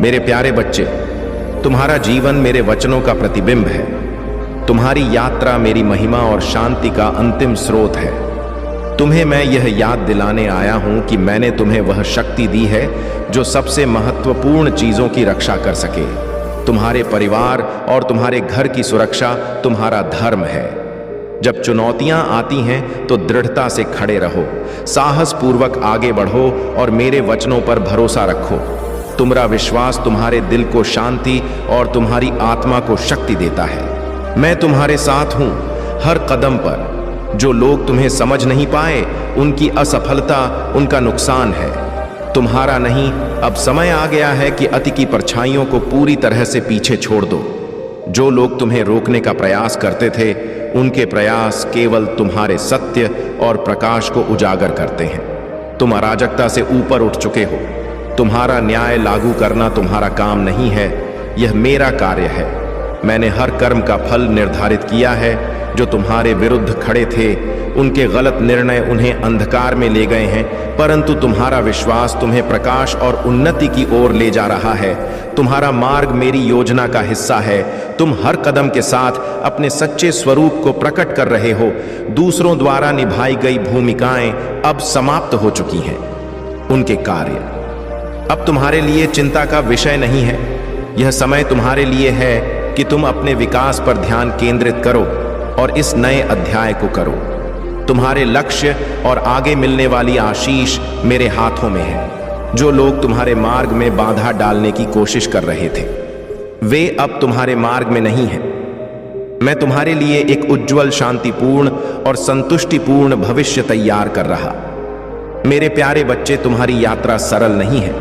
मेरे प्यारे बच्चे, तुम्हारा जीवन मेरे वचनों का प्रतिबिंब है। तुम्हारी यात्रा मेरी महिमा और शांति का अंतिम स्रोत है। तुम्हें मैं यह याद दिलाने आया हूं कि मैंने तुम्हें वह शक्ति दी है जो सबसे महत्वपूर्ण चीजों की रक्षा कर सके। तुम्हारे परिवार और तुम्हारे घर की सुरक्षा तुम्हारा धर्म है। जब चुनौतियां आती हैं तो दृढ़ता से खड़े रहो, साहस पूर्वक आगे बढ़ो और मेरे वचनों पर भरोसा रखो। तुम्हारा विश्वास तुम्हारे दिल को शांति और तुम्हारी आत्मा को शक्ति देता है। मैं तुम्हारे साथ हूं हर कदम पर। जो लोग तुम्हें समझ नहीं पाए, उनकी असफलता उनका नुकसान है, तुम्हारा नहीं। अब समय आ गया है कि अति की परछाइयों को पूरी तरह से पीछे छोड़ दो। जो लोग तुम्हें रोकने का प्रयास करते थे, उनके प्रयास केवल तुम्हारे सत्य और प्रकाश को उजागर करते हैं। तुम अराजकता से ऊपर उठ चुके हो। तुम्हारा न्याय लागू करना तुम्हारा काम नहीं है, यह मेरा कार्य है। मैंने हर कर्म का फल निर्धारित किया है। जो तुम्हारे विरुद्ध खड़े थे, उनके गलत निर्णय उन्हें अंधकार में ले गए हैं, परंतु तुम्हारा विश्वास तुम्हें प्रकाश और उन्नति की ओर ले जा रहा है। तुम्हारा मार्ग मेरी योजना का हिस्सा है। तुम हर कदम के साथ अपने सच्चे स्वरूप को प्रकट कर रहे हो। दूसरों द्वारा निभाई गई भूमिकाएं अब समाप्त हो चुकी हैं। उनके कार्य अब तुम्हारे लिए चिंता का विषय नहीं है। यह समय तुम्हारे लिए है कि तुम अपने विकास पर ध्यान केंद्रित करो और इस नए अध्याय को करो। तुम्हारे लक्ष्य और आगे मिलने वाली आशीष मेरे हाथों में है। जो लोग तुम्हारे मार्ग में बाधा डालने की कोशिश कर रहे थे, वे अब तुम्हारे मार्ग में नहीं हैं। मैं तुम्हारे लिए एक उज्जवल, शांतिपूर्ण और संतुष्टिपूर्ण भविष्य तैयार कर रहा। मेरे प्यारे बच्चे, तुम्हारी यात्रा सरल नहीं है,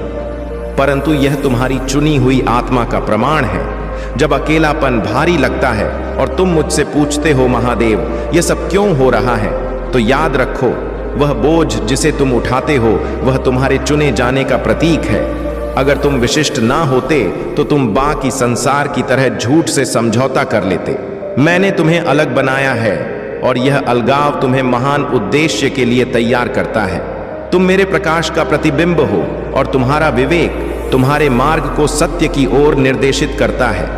परंतु यह तुम्हारी चुनी हुई आत्मा का प्रमाण है। जब अकेलापन भारी लगता है और तुम मुझसे पूछते हो, महादेव, यह सब क्यों हो रहा है, तो याद रखो, वह बोझ जिसे तुम उठाते हो वह तुम्हारे चुने जाने का प्रतीक है। अगर तुम विशिष्ट ना होते तो तुम बाकी संसार की तरह झूठ से समझौता कर लेते। मैंने तुम्हें अलग बनाया है और यह अलगाव तुम्हें महान उद्देश्य के लिए तैयार करता है। तुम मेरे प्रकाश का प्रतिबिंब हो और तुम्हारा विवेक तुम्हारे मार्ग को सत्य की ओर निर्देशित करता है।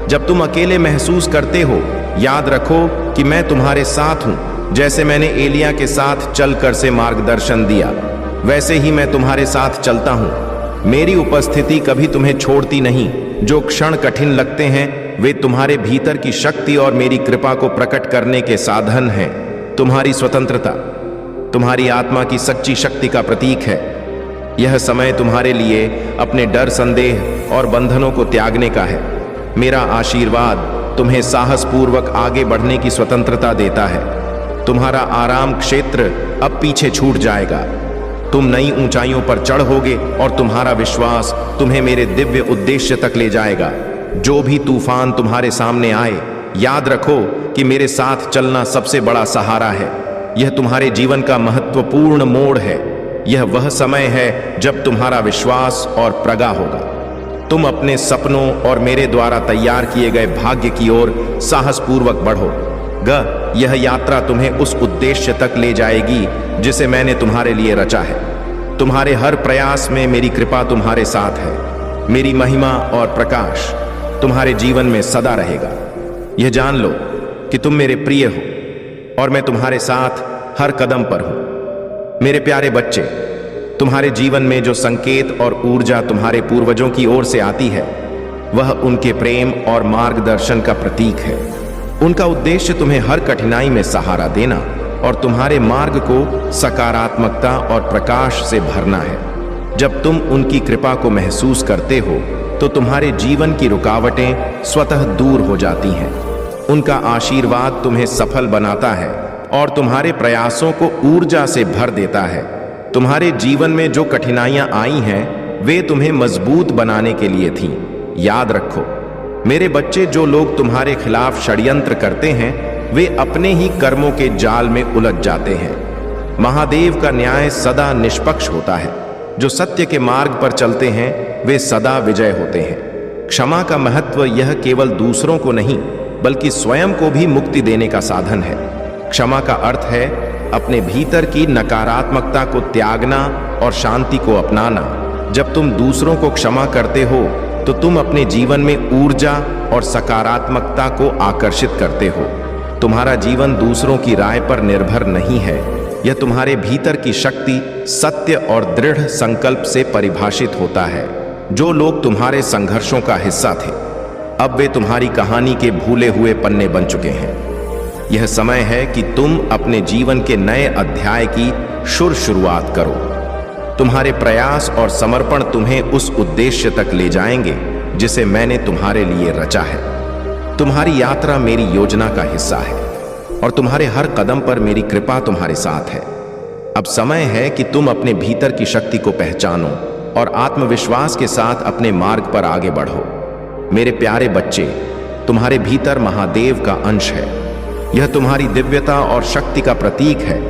जब तुम अकेले महसूस करते हो, याद रखो कि मैं तुम्हारे साथ हूं। जैसे मैंने एलिया के साथ चलकर से मार्गदर्शन दिया, वैसे ही मैं तुम्हारे साथ चलता हूं। मेरी उपस्थिति कभी तुम्हें छोड़ती नहीं। जो क्षण कठिन लगते हैं, वे तुम्हारे भीतर की शक्ति और मेरी कृपा को प्रकट करने के साधन हैं। तुम्हारी स्वतंत्रता तुम्हारी आत्मा की सच्ची शक्ति का प्रतीक है। यह समय तुम्हारे लिए अपने डर, संदेह और बंधनों को त्यागने का है। मेरा आशीर्वाद तुम्हें साहसपूर्वक आगे बढ़ने की स्वतंत्रता देता है। तुम्हारा आराम क्षेत्र अब पीछे छूट जाएगा। तुम नई ऊंचाइयों पर चढ़ोगे और तुम्हारा विश्वास तुम्हें मेरे दिव्य उद्देश्य तक ले जाएगा। जो भी तूफान तुम्हारे सामने आए, याद रखो कि मेरे साथ चलना सबसे बड़ा सहारा है। यह तुम्हारे जीवन का महत्वपूर्ण मोड़ है। यह वह समय है जब तुम्हारा विश्वास और प्रगा होगा। तुम अपने सपनों और मेरे द्वारा तैयार किए गए भाग्य की ओर साहसपूर्वक बढ़ो। यह यात्रा तुम्हें उस उद्देश्य तक ले जाएगी जिसे मैंने तुम्हारे लिए रचा है। तुम्हारे हर प्रयास में मेरी कृपा तुम्हारे साथ है। मेरी महिमा और प्रकाश तुम्हारे जीवन में सदा रहेगा। यह जान लो कि तुम मेरे प्रिय हो और मैं तुम्हारे साथ हर कदम पर हूं। मेरे प्यारे बच्चे, तुम्हारे जीवन में जो संकेत और ऊर्जा तुम्हारे पूर्वजों की ओर से आती है, वह उनके प्रेम और मार्गदर्शन का प्रतीक है। उनका उद्देश्य तुम्हें हर कठिनाई में सहारा देना और तुम्हारे मार्ग को सकारात्मकता और प्रकाश से भरना है। जब तुम उनकी कृपा को महसूस करते हो, तो तुम्हारे जीवन की रुकावटें स्वतः दूर हो जाती हैं। उनका आशीर्वाद तुम्हें सफल बनाता है और तुम्हारे प्रयासों को ऊर्जा से भर देता है। तुम्हारे जीवन में जो कठिनाइयां आई हैं, वे तुम्हें मजबूत बनाने के लिए थीं। याद रखो मेरे बच्चे, जो लोग तुम्हारे खिलाफ षड्यंत्र करते हैं, वे अपने ही कर्मों के जाल में उलझ जाते हैं। महादेव का न्याय सदा निष्पक्ष होता है। जो सत्य के मार्ग पर चलते हैं, वे सदा विजय होते हैं। क्षमा का महत्व यह केवल दूसरों को नहीं, बल्कि स्वयं को भी मुक्ति देने का साधन है। क्षमा का अर्थ है अपने भीतर की नकारात्मकता को त्यागना और शांति को अपनाना। जब तुम दूसरों को क्षमा करते हो तो तुम अपने जीवन में ऊर्जा और सकारात्मकता को आकर्षित करते हो। तुम्हारा जीवन दूसरों की राय पर निर्भर नहीं है, यह तुम्हारे भीतर की शक्ति, सत्य और दृढ़ संकल्प से परिभाषित होता है। जो लोग तुम्हारे संघर्षों का हिस्सा थे, अब वे तुम्हारी कहानी के भूले हुए पन्ने बन चुके हैं। यह समय है कि तुम अपने जीवन के नए अध्याय की शुरुआत करो। तुम्हारे प्रयास और समर्पण तुम्हें उस उद्देश्य तक ले जाएंगे जिसे मैंने तुम्हारे लिए रचा है। तुम्हारी यात्रा मेरी योजना का हिस्सा है और तुम्हारे हर कदम पर मेरी कृपा तुम्हारे साथ है। अब समय है कि तुम अपने भीतर की शक्ति को पहचानो और आत्मविश्वास के साथ अपने मार्ग पर आगे बढ़ो। मेरे प्यारे बच्चे, तुम्हारे भीतर महादेव का अंश है। यह तुम्हारी दिव्यता और शक्ति का प्रतीक है।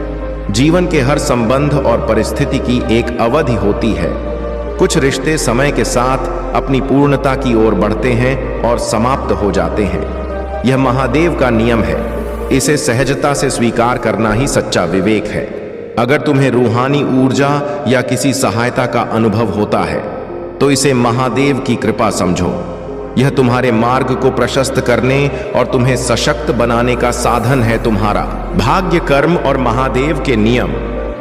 जीवन के हर संबंध और परिस्थिति की एक अवधि होती है। कुछ रिश्ते समय के साथ अपनी पूर्णता की ओर बढ़ते हैं और समाप्त हो जाते हैं। यह महादेव का नियम है। इसे सहजता से स्वीकार करना ही सच्चा विवेक है। अगर तुम्हें रूहानी ऊर्जा या किसी सहायता का अनुभव होता है तो इसे महादेव की कृपा समझो। यह तुम्हारे मार्ग को प्रशस्त करने और तुम्हें सशक्त बनाने का साधन है। तुम्हारा भाग्य, कर्म और महादेव के नियम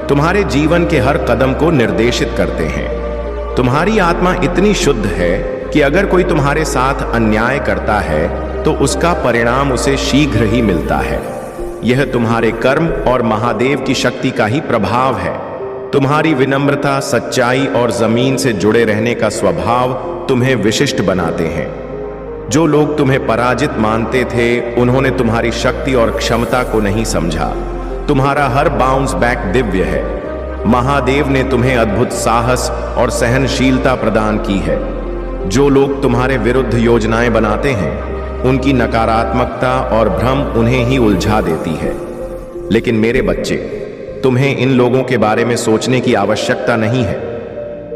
तुम्हारे जीवन के हर कदम को निर्देशित करते हैं। तुम्हारी आत्मा इतनी शुद्ध है कि अगर कोई तुम्हारे साथ अन्याय करता है तो उसका परिणाम उसे शीघ्र ही मिलता है। यह तुम्हारे कर्म और महादेव की शक्ति का ही प्रभाव है। तुम्हारी विनम्रता, सच्चाई और जमीन से जुड़े रहने का स्वभाव तुम्हें विशिष्ट बनाते हैं। जो लोग तुम्हें पराजित मानते थे, उन्होंने तुम्हारी शक्ति और क्षमता को नहीं समझा। तुम्हारा हर बाउंस बैक दिव्य है। महादेव ने तुम्हें अद्भुत साहस और सहनशीलता प्रदान की है। जो लोग तुम्हारे विरुद्ध योजनाएं बनाते हैं, उनकी नकारात्मकता और भ्रम उन्हें ही उलझा देती है। लेकिन मेरे बच्चे, तुम्हें इन लोगों के बारे में सोचने की आवश्यकता नहीं है।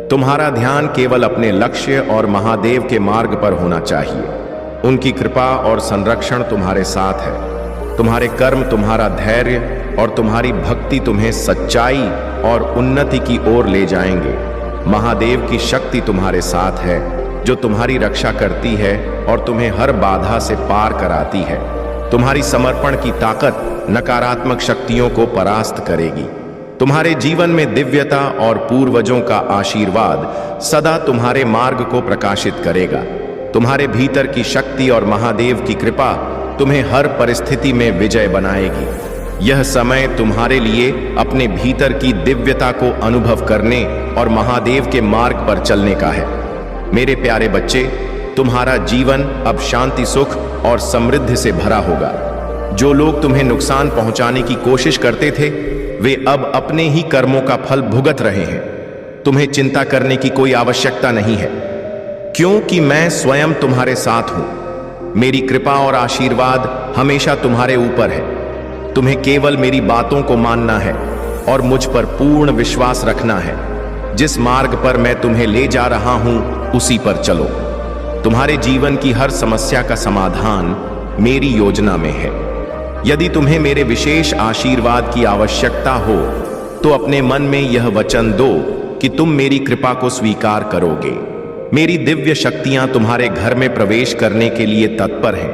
तुम्हारा ध्यान केवल अपने लक्ष्य और महादेव के मार्ग पर होना चाहिए। उनकी कृपा और संरक्षण तुम्हारे साथ है। तुम्हारे कर्म, तुम्हारा धैर्य और तुम्हारी भक्ति तुम्हें सच्चाई और उन्नति की ओर ले जाएंगे। महादेव की शक्ति तुम्हारे साथ है, जो तुम्हारी रक्षा करती है और तुम्हें हर बाधा से पार कराती है। तुम्हारी समर्पण की ताकत नकारात्मक शक्तियों को परास्त करेगी। तुम्हारे जीवन में दिव्यता और पूर्वजों का आशीर्वाद सदा तुम्हारे मार्ग को प्रकाशित करेगा। तुम्हारे भीतर की शक्ति और महादेव की कृपा तुम्हें हर परिस्थिति में विजय बनाएगी। यह समय तुम्हारे लिए अपने भीतर की दिव्यता को अनुभव करने और महादेव के मार्ग पर चलने का है। मेरे प्यारे बच्चे, तुम्हारा जीवन अब शांति, सुख और समृद्धि से भरा होगा। जो लोग तुम्हें नुकसान पहुंचाने की कोशिश करते थे, वे अब अपने ही कर्मों का फल भुगत रहे हैं। तुम्हें चिंता करने की कोई आवश्यकता नहीं है, क्योंकि मैं स्वयं तुम्हारे साथ हूं। मेरी कृपा और आशीर्वाद हमेशा तुम्हारे ऊपर है। तुम्हें केवल मेरी बातों को मानना है और मुझ पर पूर्ण विश्वास रखना है। जिस मार्ग पर मैं तुम्हें ले जा रहा हूं, उसी पर चलो। तुम्हारे जीवन की हर समस्या का समाधान मेरी योजना में है। यदि तुम्हें मेरे विशेष आशीर्वाद की आवश्यकता हो तो अपने मन में यह वचन दो कि तुम मेरी कृपा को स्वीकार करोगे। मेरी दिव्य शक्तियां तुम्हारे घर में प्रवेश करने के लिए तत्पर हैं।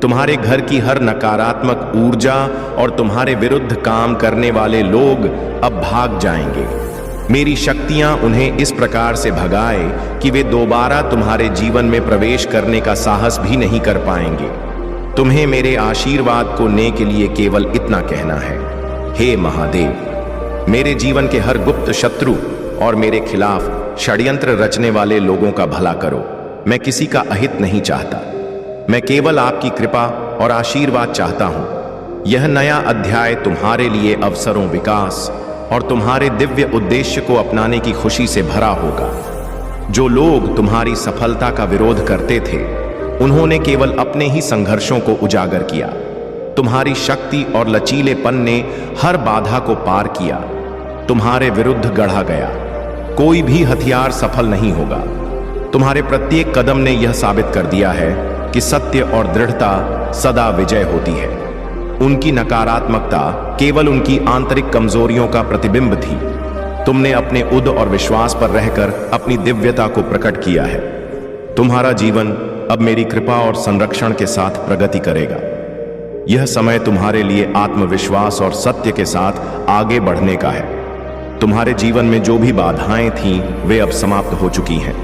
तुम्हारे घर की हर नकारात्मक ऊर्जा और तुम्हारे विरुद्ध काम करने वाले लोग अब भाग जाएंगे। मेरी शक्तियां उन्हें इस प्रकार से भगाए कि वे दोबारा तुम्हारे जीवन में प्रवेश करने का साहस भी नहीं कर पाएंगे। तुम्हें मेरे आशीर्वाद को लेने के लिए केवल इतना कहना है, हे महादेव, मेरे जीवन के हर गुप्त शत्रु और मेरे खिलाफ षड्यंत्र रचने वाले लोगों का भला करो। मैं किसी का अहित नहीं चाहता। मैं केवल आपकी कृपा और आशीर्वाद चाहता हूं। यह नया अध्याय तुम्हारे लिए अवसरों, विकास और तुम्हारे दिव्य उद्देश्य को अपनाने की खुशी से भरा होगा। जो लोग तुम्हारी सफलता का विरोध करते थे, उन्होंने केवल अपने ही संघर्षों को उजागर किया। तुम्हारी शक्ति और लचीलेपन ने हर बाधा को पार किया। तुम्हारे विरुद्ध गढ़ा गया कोई भी हथियार सफल नहीं होगा। तुम्हारे प्रत्येक कदम ने यह साबित कर दिया है कि सत्य और दृढ़ता सदा विजय होती है। उनकी नकारात्मकता केवल उनकी आंतरिक कमजोरियों का प्रतिबिंब थी। तुमने अपने उद और विश्वास पर रहकर अपनी दिव्यता को प्रकट किया है। तुम्हारा जीवन अब मेरी कृपा और संरक्षण के साथ प्रगति करेगा। यह समय तुम्हारे लिए आत्मविश्वास और सत्य के साथ आगे बढ़ने का है। तुम्हारे जीवन में जो भी बाधाएं थीं, वे अब समाप्त हो चुकी हैं।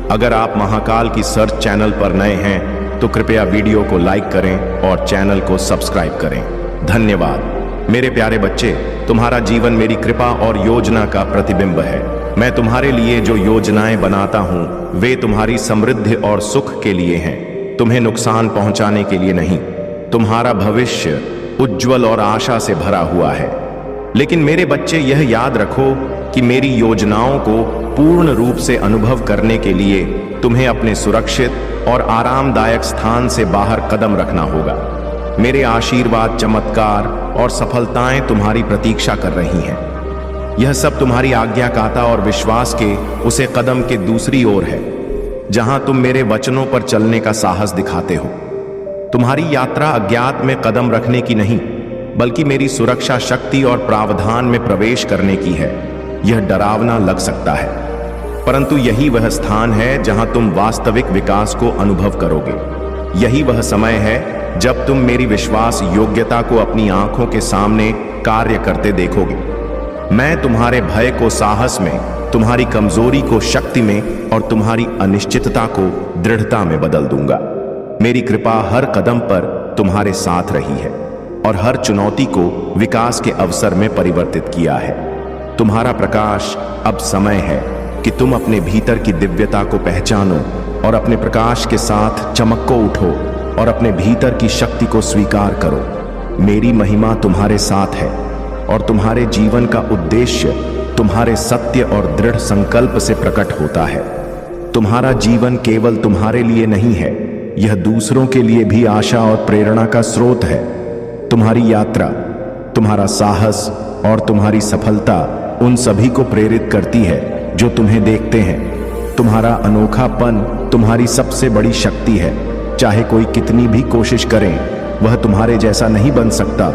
अगर आप महाकाल की सर्च चैनल पर नए हैं तो कृपया वीडियो को लाइक करें और चैनल को सब्सक्राइब करें। धन्यवाद। मेरे प्यारे बच्चे, तुम्हारा जीवन मेरी कृपा और योजना का प्रतिबिंब है। मैं तुम्हारे लिए जो योजनाएं बनाता हूं, वे तुम्हारी समृद्धि और सुख के लिए हैं, तुम्हें नुकसान पहुंचाने के लिए नहीं। तुम्हारा भविष्य उज्जवल और आशा से भरा हुआ है। लेकिन मेरे बच्चे, यह याद रखो कि मेरी योजनाओं को पूर्ण रूप से अनुभव करने के लिए तुम्हें अपने सुरक्षित और आरामदायक स्थान से बाहर कदम रखना होगा। मेरे आशीर्वाद, चमत्कार और सफलताएं तुम्हारी प्रतीक्षा कर रही हैं। यह सब तुम्हारी आज्ञाकारिता और विश्वास के उसे कदम के दूसरी ओर है, जहां तुम मेरे वचनों पर चलने का साहस दिखाते हो। तुम्हारी यात्रा अज्ञात में कदम रखने की नहीं, बल्कि मेरी सुरक्षा शक्ति और प्रावधान में प्रवेश करने की है। यह डरावना लग सकता है, परंतु यही वह स्थान है जहां तुम वास्तविक विकास को अनुभव करोगे। यही वह समय है जब तुम मेरी विश्वास योग्यता को अपनी आंखों के सामने कार्य करते देखोगे। मैं तुम्हारे भय को साहस में, तुम्हारी कमजोरी को शक्ति में और तुम्हारी अनिश्चितता को दृढ़ता में बदल दूंगा। मेरी कृपा हर कदम पर तुम्हारे साथ रही है और हर चुनौती को विकास के अवसर में परिवर्तित किया है। तुम्हारा प्रकाश अब समय है कि तुम अपने भीतर की दिव्यता को पहचानो और अपने प्रकाश के साथ चमक को उठो और अपने भीतर की शक्ति को स्वीकार करो। मेरी महिमा तुम्हारे साथ है और तुम्हारे जीवन का उद्देश्य तुम्हारे सत्य और दृढ़ संकल्प से प्रकट होता है। तुम्हारा जीवन केवल तुम्हारे लिए नहीं है, यह दूसरों के लिए भी आशा और प्रेरणा का स्रोत है। तुम्हारी यात्रा, तुम्हारा साहस और तुम्हारी सफलता उन सभी को प्रेरित करती है जो तुम्हें देखते हैं। तुम्हारा अनोखापन तुम्हारी सबसे बड़ी शक्ति है। चाहे कोई कितनी भी कोशिश करे, वह तुम्हारे जैसा नहीं बन सकता।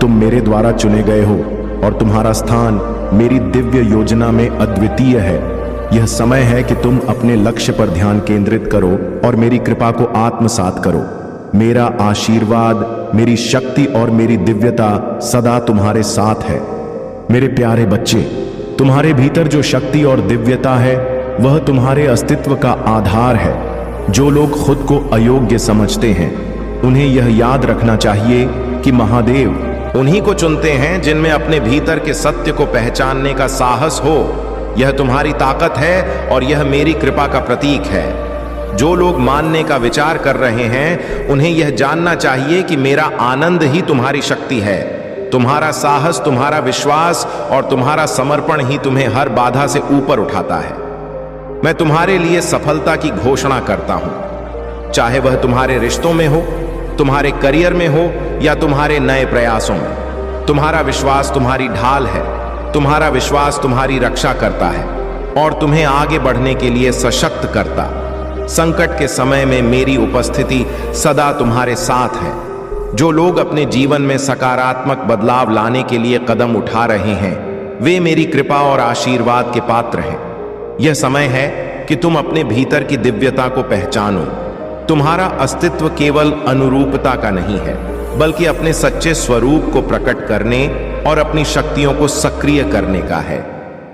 तुम मेरे द्वारा चुने गए हो और तुम्हारा स्थान मेरी दिव्य योजना में अद्वितीय है। यह समय है कि तुम अपने लक्ष्य पर ध्यान केंद्रित करो और मेरी कृपा को आत्मसात करो। मेरा आशीर्वाद, मेरी शक्ति और मेरी दिव्यता सदा तुम्हारे साथ है। मेरे प्यारे बच्चे, तुम्हारे भीतर जो शक्ति और दिव्यता है, वह तुम्हारे अस्तित्व का आधार है। जो लोग खुद को अयोग्य समझते हैं, उन्हें यह याद रखना चाहिए कि महादेव उन्हीं को चुनते हैं जिनमें अपने भीतर के सत्य को पहचानने का साहस हो। यह तुम्हारी ताकत है और यह मेरी कृपा का प्रतीक है। जो लोग मानने का विचार कर रहे हैं, उन्हें यह जानना चाहिए कि मेरा आनंद ही तुम्हारी शक्ति है। तुम्हारा साहस, तुम्हारा विश्वास और तुम्हारा समर्पण ही तुम्हें हर बाधा से ऊपर उठाता है। मैं तुम्हारे लिए सफलता की घोषणा करता हूं, चाहे वह तुम्हारे रिश्तों में हो, तुम्हारे करियर में हो या तुम्हारे नए प्रयासों में। तुम्हारा विश्वास तुम्हारी ढाल है, तुम्हारा विश्वास तुम्हारी रक्षा करता है और तुम्हें आगे बढ़ने के लिए सशक्त करता। संकट के समय में मेरी उपस्थिति सदा तुम्हारे साथ है। जो लोग अपने जीवन में सकारात्मक बदलाव लाने के लिए कदम उठा रहे हैं, वे मेरी कृपा और आशीर्वाद के पात्र हैं। यह समय है कि तुम अपने भीतर की दिव्यता को पहचानो। तुम्हारा अस्तित्व केवल अनुरूपता का नहीं है, बल्कि अपने सच्चे स्वरूप को प्रकट करने और अपनी शक्तियों को सक्रिय करने का है।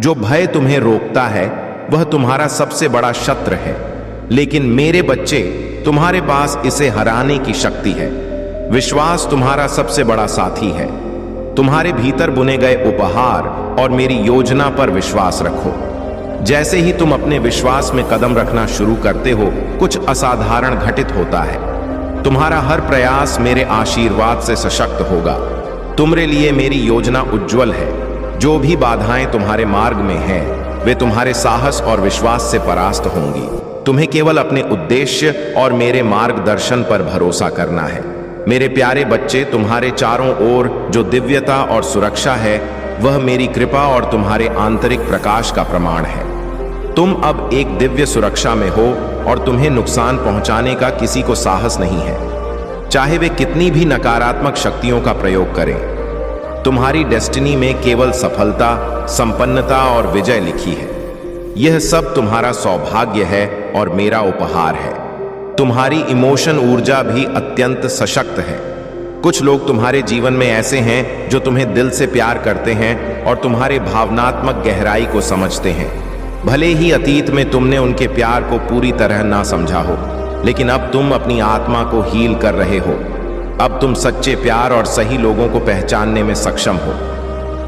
जो भय तुम्हें रोकता है, वह तुम्हारा सबसे बड़ा शत्रु है, लेकिन मेरे बच्चे, तुम्हारे पास इसे हराने की शक्ति है। विश्वास तुम्हारा सबसे बड़ा साथी है। तुम्हारे भीतर बुने गए उपहार और मेरी योजना पर विश्वास रखो। जैसे ही तुम अपने विश्वास में कदम रखना शुरू करते हो, कुछ असाधारण घटित होता है। तुम्हारा हर प्रयास मेरे आशीर्वाद से सशक्त होगा। तुम्हारे लिए मेरी योजना उज्जवल है। जो भी बाधाएं तुम्हारे मार्ग में हैं, वे तुम्हारे साहस और विश्वास से परास्त होंगी। तुम्हें केवल अपने उद्देश्य और मेरे मार्गदर्शन पर भरोसा करना है। मेरे प्यारे बच्चे, तुम्हारे चारों ओर जो दिव्यता और सुरक्षा है, वह मेरी कृपा और तुम्हारे आंतरिक प्रकाश का प्रमाण है। तुम अब एक दिव्य सुरक्षा में हो और तुम्हें नुकसान पहुंचाने का किसी को साहस नहीं है, चाहे वे कितनी भी नकारात्मक शक्तियों का प्रयोग करें। तुम्हारी डेस्टिनी में केवल सफलता, संपन्नता और विजय लिखी है। यह सब तुम्हारा सौभाग्य है और मेरा उपहार है। तुम्हारी इमोशन ऊर्जा भी अत्यंत सशक्त है। कुछ लोग तुम्हारे जीवन में ऐसे हैं जो तुम्हें दिल से प्यार करते हैं और तुम्हारे भावनात्मक गहराई को समझते हैं। भले ही अतीत में तुमने उनके प्यार को पूरी तरह ना समझा हो, लेकिन अब तुम अपनी आत्मा को हील कर रहे हो। अब तुम सच्चे प्यार और सही लोगों को पहचानने में सक्षम हो।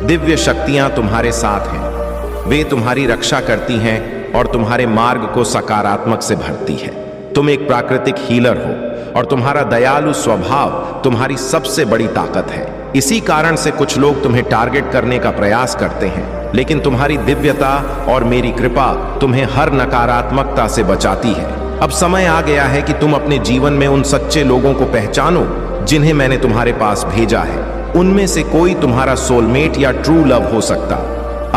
दिव्य शक्तियां तुम्हारे साथ हैं। वे तुम्हारी रक्षा करती हैं और तुम्हारे मार्ग को सकारात्मक से भरती है। तुम एक प्राकृतिक हीलर हो और तुम्हारा दयालु स्वभाव तुम्हारी सबसे बड़ी ताकत है। इसी कारण से कुछ लोग तुम्हें टारगेट करने का प्रयास करते हैं, लेकिन तुम्हारी दिव्यता और मेरी कृपा तुम्हें हर नकारात्मकता से बचाती है। अब समय आ गया है कि तुम अपने जीवन में उन सच्चे लोगों को पहचानो जिन्हें मैंने तुम्हारे पास भेजा है। उनमें से कोई तुम्हारा सोलमेट या ट्रू लव हो सकता।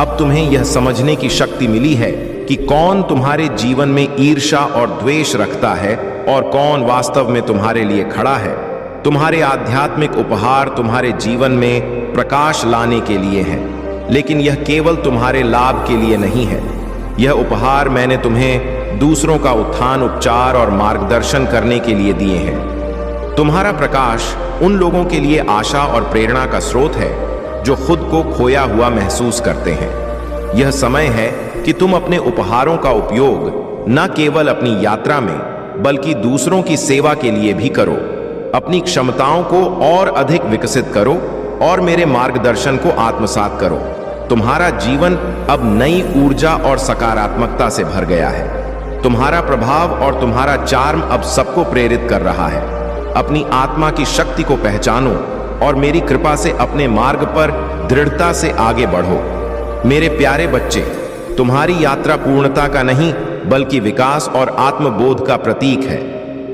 अब तुम्हें यह समझने की शक्ति मिली है कि कौन तुम्हारे जीवन में ईर्ष्या और द्वेष रखता है और कौन वास्तव में तुम्हारे लिए खड़ा है। तुम्हारे आध्यात्मिक उपहार तुम्हारे जीवन में प्रकाश लाने के लिए हैं, लेकिन यह केवल तुम्हारे लाभ के लिए नहीं है। यह उपहार मैंने तुम्हें दूसरों का उत्थान, उपचार और मार्गदर्शन करने के लिए दिए हैं। तुम्हारा प्रकाश उन लोगों के लिए आशा और प्रेरणा का स्रोत है जो खुद को खोया हुआ महसूस करते हैं। यह समय है कि तुम अपने उपहारों का उपयोग न केवल अपनी यात्रा में बल्कि दूसरों की सेवा के लिए भी करो। अपनी क्षमताओं को और अधिक विकसित करो और मेरे मार्गदर्शन को आत्मसात करो। तुम्हारा जीवन अब नई ऊर्जा और सकारात्मकता से भर गया है। तुम्हारा प्रभाव और तुम्हारा चार्म अब सबको प्रेरित कर रहा है। अपनी आत्मा की शक्ति को पहचानो और मेरी कृपा से अपने मार्ग पर दृढ़ता से आगे बढ़ो। मेरे प्यारे बच्चे, तुम्हारी यात्रा पूर्णता का नहीं बल्कि विकास और आत्मबोध का प्रतीक है।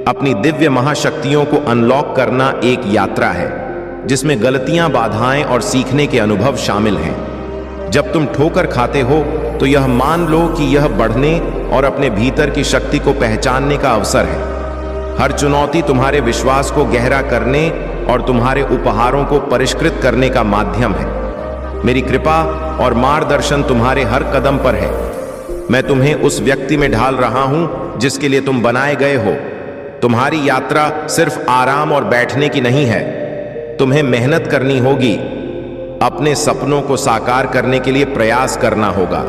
अपनी दिव्य महाशक्तियों को अनलॉक करना एक यात्रा है जिसमें गलतियां, बाधाएं और सीखने के अनुभव शामिल हैं। जब तुम ठोकर खाते हो तो यह मान लो कि यह बढ़ने और अपने भीतर की शक्ति को पहचानने का अवसर है। हर चुनौती तुम्हारे विश्वास को गहरा करने और तुम्हारे उपहारों को परिष्कृत करने का माध्यम है। मेरी कृपा और मार्गदर्शन तुम्हारे हर कदम पर है। मैं तुम्हें उस व्यक्ति में ढाल रहा हूं जिसके लिए तुम बनाए गए हो। तुम्हारी यात्रा सिर्फ आराम और बैठने की नहीं है। तुम्हें मेहनत करनी होगी। अपने सपनों को साकार करने के लिए प्रयास करना होगा।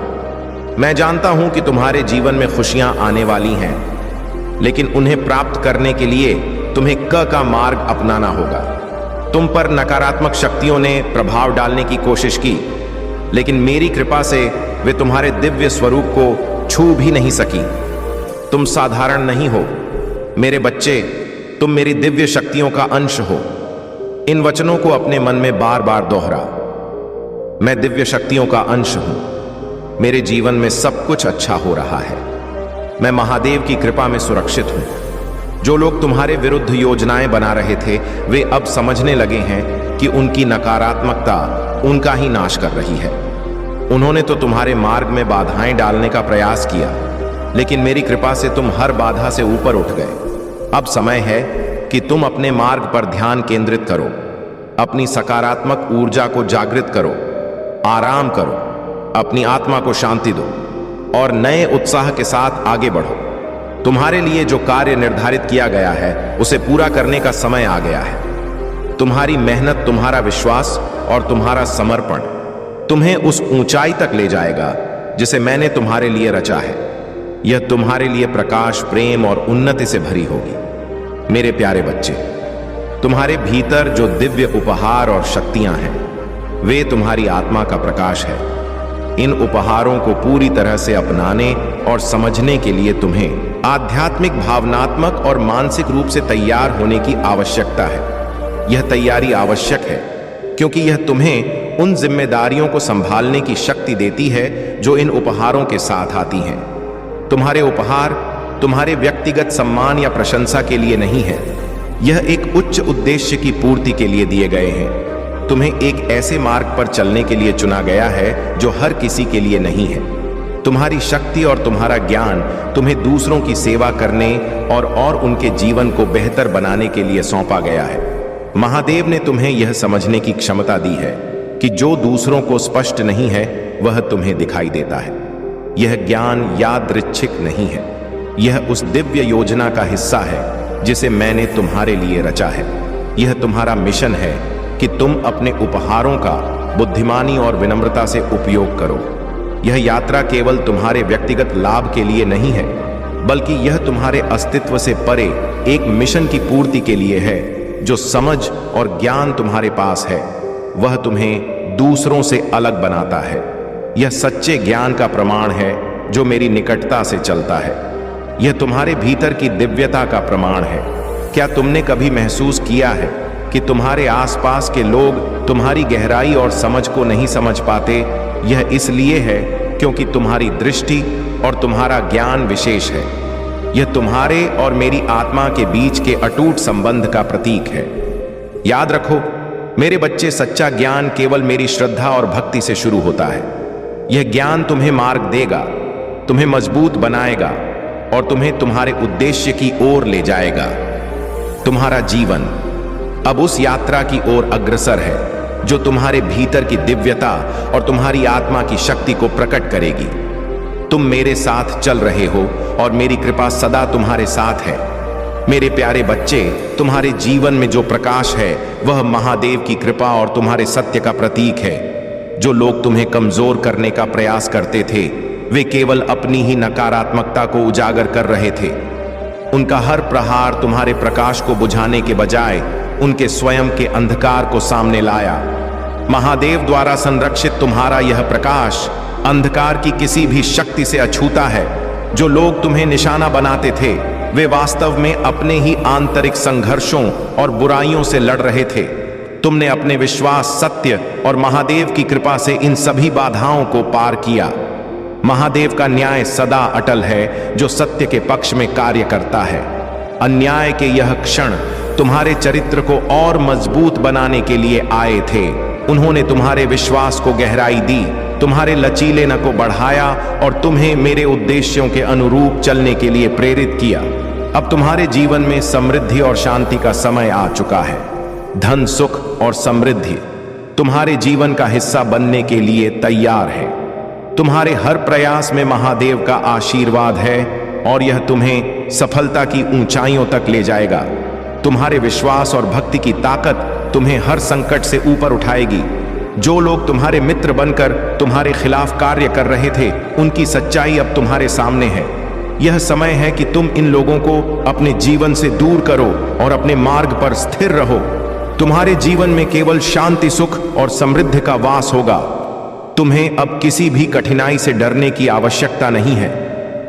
मैं जानता हूं कि तुम्हारे जीवन में खुशियां आने वाली हैं, लेकिन उन्हें प्राप्त करने के लिए तुम्हें क का मार्ग अपनाना होगा। तुम पर नकारात्मक शक्तियों ने प्रभाव डालने की कोशिश की, लेकिन मेरी कृपा से वे तुम्हारे दिव्य स्वरूप को छू भी नहीं सकी। तुम साधारण नहीं हो मेरे बच्चे, तुम मेरी दिव्य शक्तियों का अंश हो। इन वचनों को अपने मन में बार बार दोहरा। मैं दिव्य शक्तियों का अंश हूं। मेरे जीवन में सब कुछ अच्छा हो रहा है। मैं महादेव की कृपा में सुरक्षित हूं। जो लोग तुम्हारे विरुद्ध योजनाएं बना रहे थे, वे अब समझने लगे हैं कि उनकी नकारात्मकता उनका ही नाश कर रही है। उन्होंने तो तुम्हारे मार्ग में बाधाएं डालने का प्रयास किया, लेकिन मेरी कृपा से तुम हर बाधा से ऊपर उठ गए। अब समय है कि तुम अपने मार्ग पर ध्यान केंद्रित करो। अपनी सकारात्मक ऊर्जा को जागृत करो। आराम करो, अपनी आत्मा को शांति दो और नए उत्साह के साथ आगे बढ़ो। तुम्हारे लिए जो कार्य निर्धारित किया गया है उसे पूरा करने का समय आ गया है। तुम्हारी मेहनत, तुम्हारा विश्वास और तुम्हारा समर्पण तुम्हें उस ऊंचाई तक ले जाएगा जिसे मैंने तुम्हारे लिए रचा है। यह तुम्हारे लिए प्रकाश, प्रेम और उन्नति से भरी होगी। मेरे प्यारे बच्चे, तुम्हारे भीतर जो दिव्य उपहार और शक्तियां हैं, वे तुम्हारी आत्मा का प्रकाश है। इन उपहारों को पूरी तरह से अपनाने और समझने के लिए तुम्हें आध्यात्मिक, भावनात्मक और मानसिक रूप से तैयार होने की आवश्यकता है। यह तैयारी आवश्यक है क्योंकि यह तुम्हें उन जिम्मेदारियों को संभालने की शक्ति देती है जो इन उपहारों के साथ आती हैं। तुम्हारे उपहार तुम्हारे व्यक्तिगत सम्मान या प्रशंसा के लिए नहीं है। यह एक उच्च उद्देश्य की पूर्ति के लिए दिए गए हैं। तुम्हें एक ऐसे मार्ग पर चलने के लिए चुना गया है जो हर किसी के लिए नहीं है। तुम्हारी शक्ति और तुम्हारा ज्ञान तुम्हें दूसरों की सेवा करने और उनके जीवन को बेहतर बनाने के लिए सौंपा गया है। महादेव ने तुम्हें यह समझने की क्षमता दी है कि जो दूसरों को स्पष्ट नहीं है वह तुम्हें दिखाई देता है। यह ज्ञान यादृच्छिक नहीं है, यह उस दिव्य योजना का हिस्सा है जिसे मैंने तुम्हारे लिए रचा है। यह तुम्हारा मिशन है कि तुम अपने उपहारों का बुद्धिमानी और विनम्रता से उपयोग करो। यह यात्रा केवल तुम्हारे व्यक्तिगत लाभ के लिए नहीं है, बल्कि यह तुम्हारे अस्तित्व से परे एक मिशन की पूर्ति के लिए है। जो समझ और ज्ञान तुम्हारे पास है वह तुम्हें दूसरों से अलग बनाता है। यह सच्चे ज्ञान का प्रमाण है जो मेरी निकटता से चलता है। यह तुम्हारे भीतर की दिव्यता का प्रमाण है। क्या तुमने कभी महसूस किया है कि तुम्हारे आसपास के लोग तुम्हारी गहराई और समझ को नहीं समझ पाते? यह इसलिए है क्योंकि तुम्हारी दृष्टि और तुम्हारा ज्ञान विशेष है। यह तुम्हारे और मेरी आत्मा के बीच के अटूट संबंध का प्रतीक है। याद रखो मेरे बच्चे, सच्चा ज्ञान केवल मेरी श्रद्धा और भक्ति से शुरू होता है। यह ज्ञान तुम्हें मार्ग देगा, तुम्हें मजबूत बनाएगा और तुम्हें तुम्हारे उद्देश्य की ओर ले जाएगा। तुम्हारा जीवन अब उस यात्रा की ओर अग्रसर है जो तुम्हारे भीतर की दिव्यता और तुम्हारी आत्मा की शक्ति को प्रकट करेगी। तुम मेरे साथ चल रहे हो और मेरी कृपा सदा तुम्हारे साथ है। मेरे प्यारे बच्चे, तुम्हारे जीवन में जो प्रकाश है वह महादेव की कृपा और तुम्हारे सत्य का प्रतीक है। जो लोग तुम्हें कमजोर करने का प्रयास करते थे वे केवल अपनी ही नकारात्मकता को उजागर कर रहे थे। उनका हर प्रहार तुम्हारे प्रकाश को बुझाने के बजाय उनके स्वयं के अंधकार को सामने लाया। महादेव द्वारा संरक्षित तुम्हारा यह प्रकाश अंधकार की किसी भी शक्ति से अछूता है। जो लोग तुम्हें निशाना बनाते थे वे वास्तव में अपने ही आंतरिक संघर्षों और बुराइयों से लड़ रहे थे। तुमने अपने विश्वास, सत्य और महादेव की कृपा से इन सभी बाधाओं को पार किया। महादेव का न्याय सदा अटल है जो सत्य के पक्ष में कार्य करता है। अन्याय के यह क्षण तुम्हारे चरित्र को और मजबूत बनाने के लिए आए थे। उन्होंने तुम्हारे विश्वास को गहराई दी, तुम्हारे लचीलेपन को बढ़ाया और तुम्हें मेरे उद्देश्यों के अनुरूप चलने के लिए प्रेरित किया। अब तुम्हारे जीवन में समृद्धि और शांति का समय आ चुका है। धन, सुख और समृद्धि तुम्हारे जीवन का हिस्सा बनने के लिए तैयार है। तुम्हारे हर प्रयास में महादेव का आशीर्वाद है और यह तुम्हें सफलता की ऊंचाइयों तक ले जाएगा। तुम्हारे विश्वास और भक्ति की ताकत तुम्हें हर संकट से ऊपर उठाएगी। जो लोग तुम्हारे मित्र बनकर तुम्हारे खिलाफ कार्य कर रहे थे उनकी सच्चाई अब तुम्हारे सामने है। यह समय है कि तुम इन लोगों को अपने जीवन से दूर करो और अपने मार्ग पर स्थिर रहो। तुम्हारे जीवन में केवल शांति, सुख और समृद्धि का वास होगा। तुम्हें अब किसी भी कठिनाई से डरने की आवश्यकता नहीं है।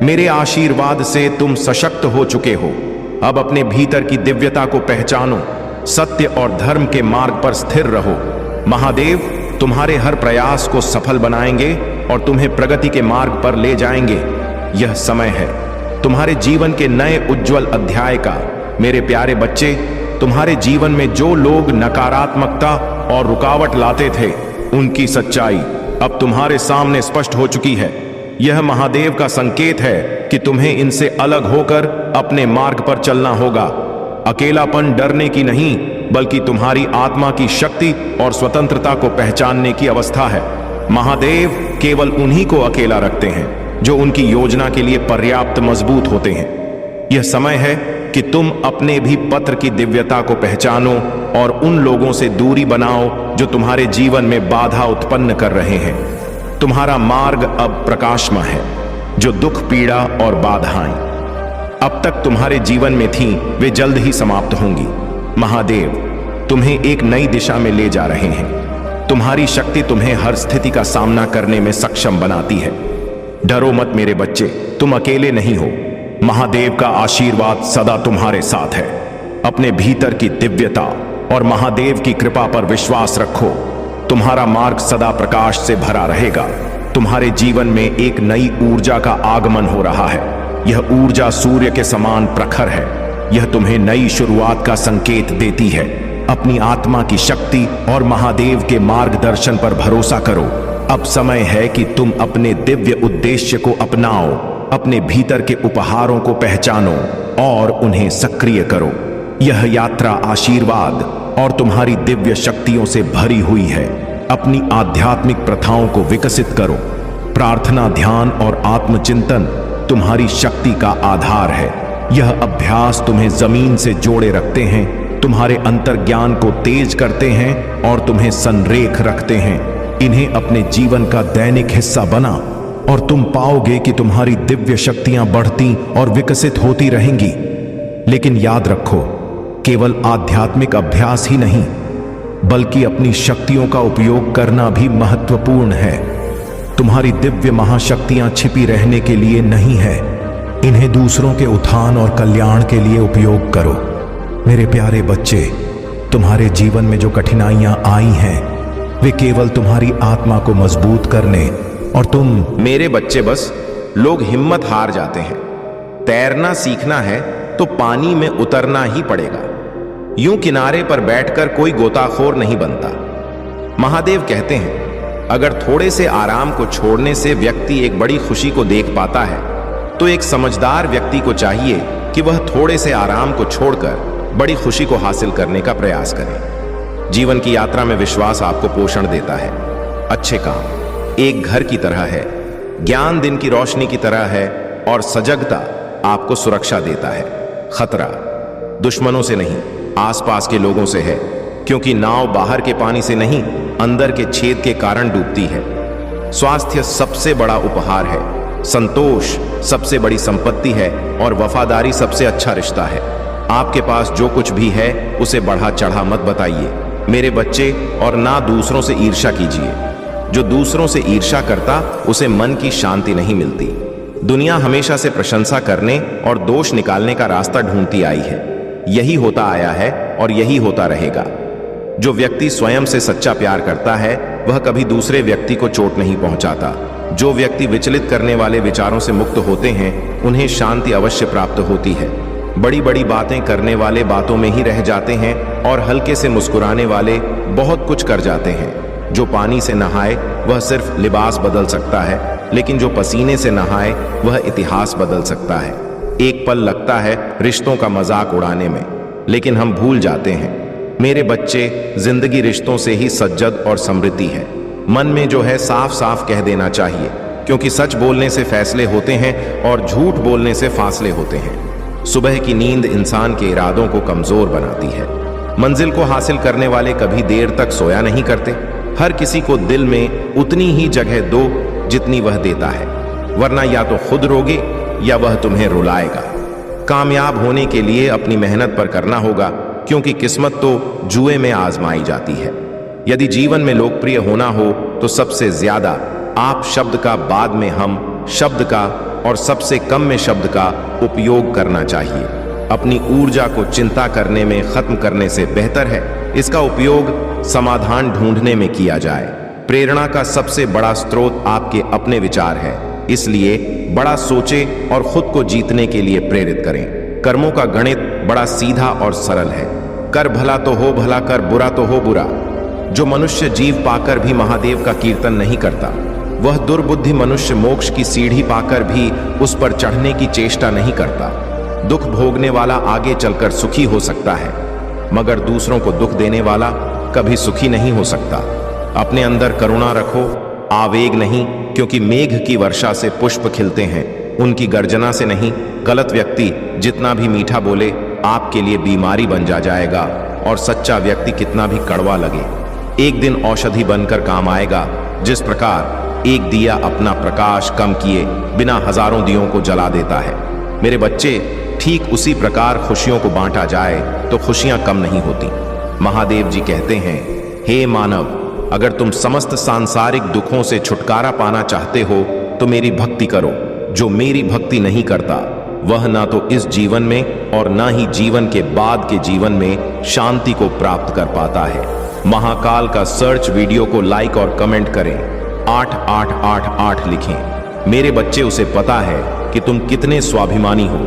मेरे आशीर्वाद से तुम सशक्त हो चुके हो। अब अपने भीतर की दिव्यता को पहचानो, सत्य और धर्म के मार्ग पर स्थिर रहो। महादेव तुम्हारे हर प्रयास को सफल बनाएंगे और तुम्हें प्रगति के मार्ग पर ले जाएंगे। यह समय है तुम्हारे जीवन के नए उज्जवल अध्याय का। मेरे प्यारे बच्चे, तुम्हारे जीवन में जो लोग नकारात्मकता और रुकावट लाते थे उनकी सच्चाई अब तुम्हारे सामने स्पष्ट हो चुकी है। यह महादेव का संकेत है कि तुम्हें इनसे अलग होकर अपने मार्ग पर चलना होगा। अकेलापन डरने की नहीं, बल्कि तुम्हारी आत्मा की शक्ति और स्वतंत्रता को पहचानने की अवस्था है। महादेव केवल उन्हीं को अकेला रखते हैं जो उनकी योजना के लिए पर्याप्त मजबूत होते हैं। यह समय है कि तुम अपने भी पत्र की दिव्यता को पहचानो और उन लोगों से दूरी बनाओ जो तुम्हारे जीवन में बाधा उत्पन्न कर रहे हैं। तुम्हारा मार्ग अब प्रकाशमय है। जो दुख, पीड़ा और बाधाएं अब तक तुम्हारे जीवन में थीं, वे जल्द ही समाप्त होंगी। महादेव तुम्हें एक नई दिशा में ले जा रहे हैं। तुम्हारी शक्ति तुम्हें हर स्थिति का सामना करने में सक्षम बनाती है। डरो मत मेरे बच्चे, तुम अकेले नहीं हो। महादेव का आशीर्वाद सदा तुम्हारे साथ है। अपने भीतर की दिव्यता और महादेव की कृपा पर विश्वास रखो। तुम्हारा मार्ग सदा प्रकाश से भरा रहेगा। तुम्हारे जीवन में एक नई ऊर्जा का आगमन हो रहा है। यह ऊर्जा सूर्य के समान प्रखर है। यह तुम्हें नई शुरुआत का संकेत देती है। अपनी आत्मा की शक्ति और महादेव के मार्गदर्शन पर भरोसा करो। अब समय है कि तुम अपने दिव्य उद्देश्य को अपनाओ, अपने भीतर के उपहारों को पहचानो और उन्हें सक्रिय करो। यह यात्रा आशीर्वाद और तुम्हारी दिव्य शक्तियों से भरी हुई है। अपनी आध्यात्मिक प्रथाओं को विकसित करो। प्रार्थना, ध्यान और आत्मचिंतन तुम्हारी शक्ति का आधार है। यह अभ्यास तुम्हें जमीन से जोड़े रखते हैं, तुम्हारे अंतर्ज्ञान को तेज करते हैं और तुम्हें संरेख रखते हैं। इन्हें अपने जीवन का दैनिक हिस्सा बना और तुम पाओगे कि तुम्हारी दिव्य शक्तियां बढ़ती और विकसित होती रहेंगी। लेकिन याद रखो, केवल आध्यात्मिक अभ्यास ही नहीं, बल्कि अपनी शक्तियों का उपयोग करना भी महत्वपूर्ण है। तुम्हारी दिव्य महाशक्तियां छिपी रहने के लिए नहीं है, इन्हें दूसरों के उत्थान और कल्याण के लिए उपयोग करो। मेरे प्यारे बच्चे, तुम्हारे जीवन में जो कठिनाइयां आई हैं, वे केवल तुम्हारी आत्मा को मजबूत करने और तुम मेरे बच्चे, बस लोग हिम्मत हार जाते हैं। तैरना सीखना है तो पानी में उतरना ही पड़ेगा। यूं किनारे पर बैठकर कोई गोताखोर नहीं बनता। महादेव कहते हैं, अगर थोड़े से आराम को छोड़ने से व्यक्ति एक बड़ी खुशी को देख पाता है, तो एक समझदार व्यक्ति को चाहिए कि वह थोड़े से आराम को छोड़कर बड़ी खुशी को हासिल करने का प्रयास करें। जीवन की यात्रा में विश्वास आपको पोषण देता है। अच्छे काम एक घर की तरह है, ज्ञान दिन की रोशनी की तरह है और सजगता आपको सुरक्षा देता है। खतरा दुश्मनों से नहीं, आसपास के लोगों से है, क्योंकि नाव बाहर के पानी से नहीं, अंदर के छेद के कारण डूबती है। स्वास्थ्य सबसे बड़ा उपहार है, संतोष सबसे बड़ी संपत्ति है और वफादारी सबसे अच्छा रिश्ता है। आपके पास जो कुछ भी है उसे बढ़ा चढ़ा मत बताइए मेरे बच्चे, और ना दूसरों से ईर्ष्या कीजिए। जो दूसरों से ईर्ष्या करता, उसे मन की शांति नहीं मिलती। दुनिया हमेशा से प्रशंसा करने और दोष निकालने का रास्ता ढूंढती आई है। यही होता आया है और यही होता रहेगा। जो व्यक्ति स्वयं से सच्चा प्यार करता है, वह कभी दूसरे व्यक्ति को चोट नहीं पहुंचाता। जो व्यक्ति विचलित करने वाले विचारों से मुक्त होते हैं, उन्हें शांति अवश्य प्राप्त होती है। बड़ी बड़ी बातें करने वाले बातों में ही रह जाते हैं और हल्के से मुस्कुराने वाले बहुत कुछ कर जाते हैं। जो पानी से नहाए वह सिर्फ लिबास बदल सकता है, लेकिन जो पसीने से नहाए वह इतिहास बदल सकता है। एक पल लगता है रिश्तों का मजाक उड़ाने में, लेकिन हम भूल जाते हैं मेरे बच्चे, जिंदगी रिश्तों से ही सज्जद और समृद्धि है। मन में जो है साफ साफ कह देना चाहिए, क्योंकि सच बोलने से फैसले होते हैं और झूठ बोलने से फासले होते हैं। सुबह की नींद इंसान के इरादों को कमजोर बनाती है। मंजिल को हासिल करने वाले कभी देर तक सोया नहीं करते। हर किसी को दिल में उतनी ही जगह दो जितनी वह देता है, वरना या तो खुद रोगे या वह तुम्हें रुलाएगा। कामयाब होने के लिए अपनी मेहनत पर करना होगा, क्योंकि किस्मत तो जुए में आजमाई जाती है। यदि जीवन में लोकप्रिय होना हो तो सबसे ज्यादा आप शब्द का, बाद में हम शब्द का और सबसे कम में शब्द का उपयोग करना चाहिए। अपनी ऊर्जा को चिंता करने में खत्म करने से बेहतर है इसका उपयोग समाधान ढूंढने में किया जाए। प्रेरणा का सबसे बड़ा स्रोत आपके अपने विचार है, इसलिए बड़ा सोचे और खुद को जीतने के लिए प्रेरित करें। कर्मों का गणित बड़ा सीधा और सरल है। कर भला तो हो भला, कर बुरा तो हो बुरा। जो मनुष्य जीव पाकर भी महादेव का कीर्तन नहीं करता, वह दुर्बुद्धि मनुष्य मोक्ष की सीढ़ी पाकर भी उस पर चढ़ने की चेष्टा नहीं करता। दुख भोगने वाला आगे चलकर सुखी हो सकता है, मगर दूसरों को दुख देने वाला कभी सुखी नहीं हो सकता। अपने अंदर करुणा रखो, आवेग नहीं, क्योंकि मेघ की वर्षा से पुष्प खिलते हैं, उनकी गर्जना से नहीं। गलत व्यक्ति जितना भी मीठा बोले आपके लिए बीमारी बन जाएगा, और सच्चा व्यक्ति कितना भी कड़वा लगे एक दिन औषधि बनकर काम आएगा। जिस प्रकार एक दिया अपना प्रकाश कम किए बिना हजारों दियों को जला देता है, मेरे बच्चे, ठीक उसी प्रकार खुशियों को बांटा जाए तो खुशियां कम नहीं होती। महादेव जी कहते हैं, हे मानव, अगर तुम समस्त सांसारिक दुखों से छुटकारा पाना चाहते हो तो मेरी भक्ति करो। जो मेरी भक्ति नहीं करता वह ना तो इस जीवन में और ना ही जीवन के बाद के जीवन में शांति को प्राप्त कर पाता है। महाकाल का सर्च वीडियो को लाइक और कमेंट करें, 8888 लिखें। मेरे बच्चे, उसे पता है कि तुम कितने स्वाभिमानी हो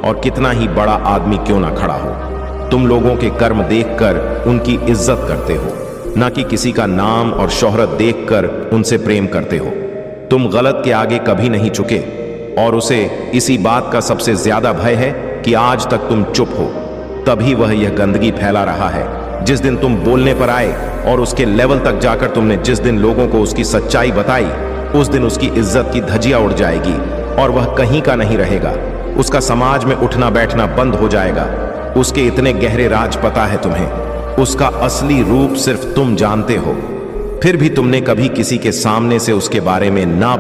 और कितना ही बड़ा आदमी क्यों ना खड़ा हो। तुम लोगों के कर्म देखकर उनकी इज्जत करते हो, ना कि किसी का नाम और शोहरत देखकर उनसे प्रेम करते हो। तुम गलत के आगे कभी नहीं झुके और उसे इसी बात का सबसे ज्यादा भय है कि आज तक तुम चुप हो, तभी वह यह गंदगी फैला रहा है। जिस दिन तुम बोलने पर आए और उसके लेवल तक जाकर तुमने जिस दिन लोगों को उसकी सच्चाई बताई, उस दिन उसकी इज्जत की धज्जियां उड़ जाएगी और वह कहीं का नहीं रहेगा। उसका समाज में उठना बैठना बंद हो जाएगा। उसके इतने गहरे राज पता है तुम्हें। उसका असली रूप सिर्फ तुम जानते हो। फिर भी तुमने कभी किसी के सामने से उसके बारे में ना